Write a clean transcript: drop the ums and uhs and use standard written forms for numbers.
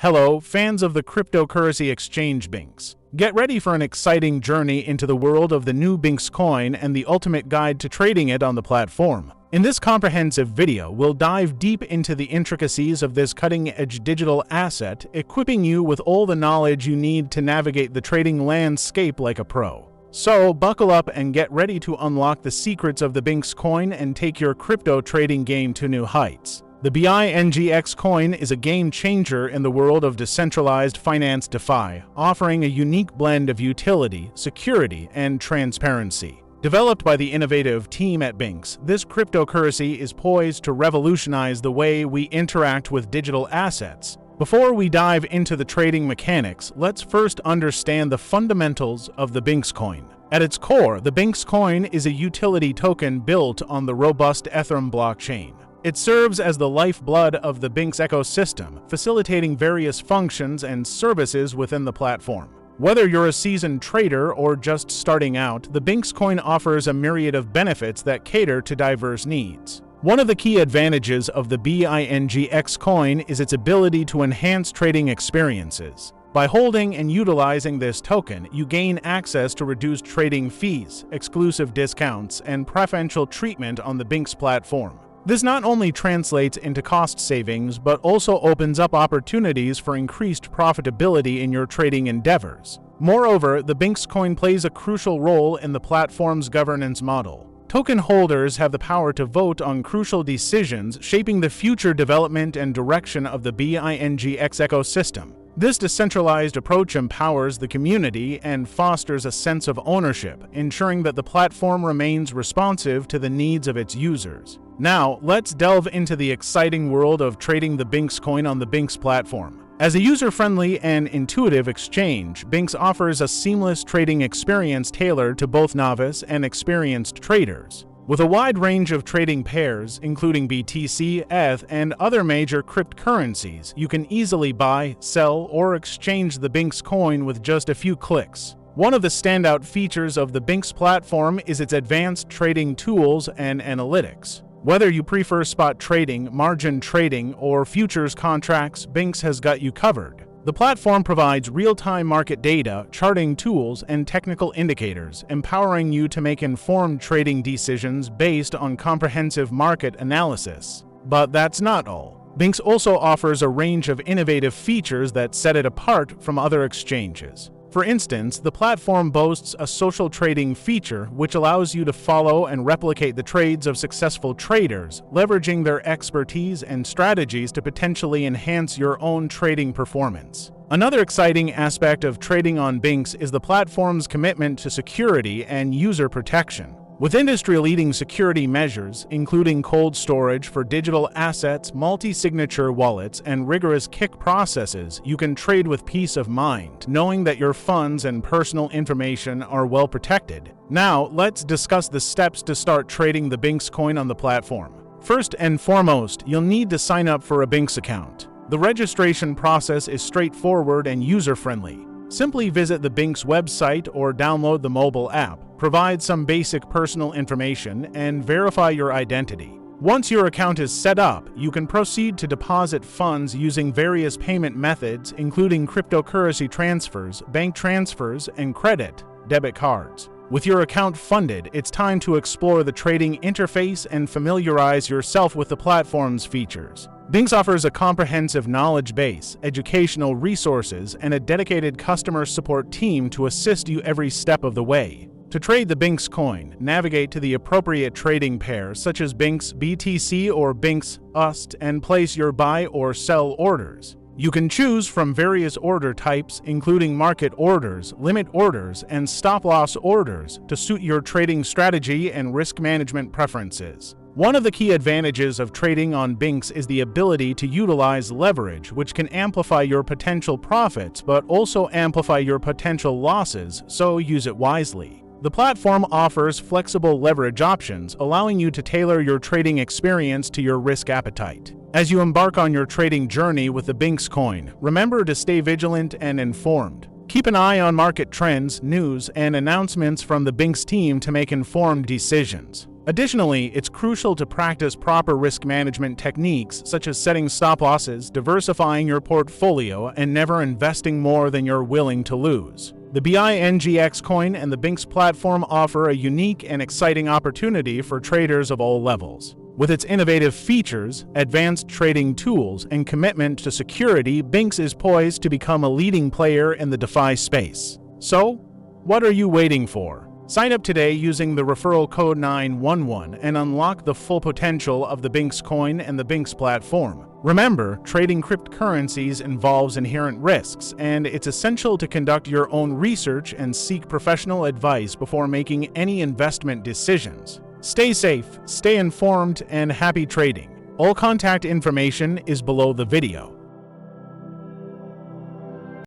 Hello, fans of the cryptocurrency exchange Bingx. Get ready for an exciting journey into the world of the new Bingx coin and the ultimate guide to trading it on the platform. In this comprehensive video, we'll dive deep into the intricacies of this cutting-edge digital asset, equipping you with all the knowledge you need to navigate the trading landscape like a pro. So, buckle up and get ready to unlock the secrets of the Bingx coin and take your crypto trading game to new heights. The Bingx coin is a game changer in the world of decentralized finance DeFi, offering a unique blend of utility, security, and transparency. Developed by the innovative team at Bingx, this cryptocurrency is poised to revolutionize the way we interact with digital assets. Before we dive into the trading mechanics, let's first understand the fundamentals of the Bingx coin. At its core, the Bingx coin is a utility token built on the robust Ethereum blockchain. It serves as the lifeblood of the Bingx ecosystem, facilitating various functions and services within the platform. Whether you're a seasoned trader or just starting out, the Bingx coin offers a myriad of benefits that cater to diverse needs. One of the key advantages of the Bingx coin is its ability to enhance trading experiences. By holding and utilizing this token, you gain access to reduced trading fees, exclusive discounts, and preferential treatment on the Bingx platform. This not only translates into cost savings, but also opens up opportunities for increased profitability in your trading endeavors. Moreover, the Bingx coin plays a crucial role in the platform's governance model. Token holders have the power to vote on crucial decisions, shaping the future development and direction of the Bingx ecosystem. This decentralized approach empowers the community and fosters a sense of ownership, ensuring that the platform remains responsive to the needs of its users. Now, let's delve into the exciting world of trading the Bingx coin on the Bingx platform. As a user-friendly and intuitive exchange, Bingx offers a seamless trading experience tailored to both novice and experienced traders. With a wide range of trading pairs, including BTC, ETH, and other major cryptocurrencies, you can easily buy, sell, or exchange the Bingx coin with just a few clicks. One of the standout features of the Bingx platform is its advanced trading tools and analytics. Whether you prefer spot trading, margin trading, or futures contracts, Bingx has got you covered. The platform provides real-time market data, charting tools, and technical indicators, empowering you to make informed trading decisions based on comprehensive market analysis. But that's not all. Bingx also offers a range of innovative features that set it apart from other exchanges. For instance, the platform boasts a social trading feature which allows you to follow and replicate the trades of successful traders, leveraging their expertise and strategies to potentially enhance your own trading performance. Another exciting aspect of trading on Bingx is the platform's commitment to security and user protection. With industry-leading security measures, including cold storage for digital assets, multi-signature wallets, and rigorous KYC processes, you can trade with peace of mind, knowing that your funds and personal information are well protected. Now, let's discuss the steps to start trading the Bingx coin on the platform. First and foremost, you'll need to sign up for a Bingx account. The registration process is straightforward and user-friendly. Simply visit the Bingx website or download the mobile app, provide some basic personal information, and verify your identity. Once your account is set up, you can proceed to deposit funds using various payment methods, including cryptocurrency transfers, bank transfers, and debit cards. With your account funded, it's time to explore the trading interface and familiarize yourself with the platform's features. Bingx offers a comprehensive knowledge base, educational resources, and a dedicated customer support team to assist you every step of the way. To trade the Bingx coin, navigate to the appropriate trading pair such as Bingx BTC or Bingx UST and place your buy or sell orders. You can choose from various order types, including market orders, limit orders, and stop-loss orders to suit your trading strategy and risk management preferences. One of the key advantages of trading on Bingx is the ability to utilize leverage, which can amplify your potential profits but also amplify your potential losses, so use it wisely. The platform offers flexible leverage options, allowing you to tailor your trading experience to your risk appetite. As you embark on your trading journey with the Bingx coin, remember to stay vigilant and informed. Keep an eye on market trends, news, and announcements from the Bingx team to make informed decisions. Additionally, it's crucial to practice proper risk management techniques such as setting stop losses, diversifying your portfolio, and never investing more than you're willing to lose. The Bingx coin and the Bingx platform offer a unique and exciting opportunity for traders of all levels. With its innovative features, advanced trading tools, and commitment to security, Bingx is poised to become a leading player in the DeFi space. So, what are you waiting for? Sign up today using the referral code 911 and unlock the full potential of the Bingx coin and the Bingx platform. Remember, trading cryptocurrencies involves inherent risks, and it's essential to conduct your own research and seek professional advice before making any investment decisions. Stay safe, stay informed, and happy trading. All contact information is below the video.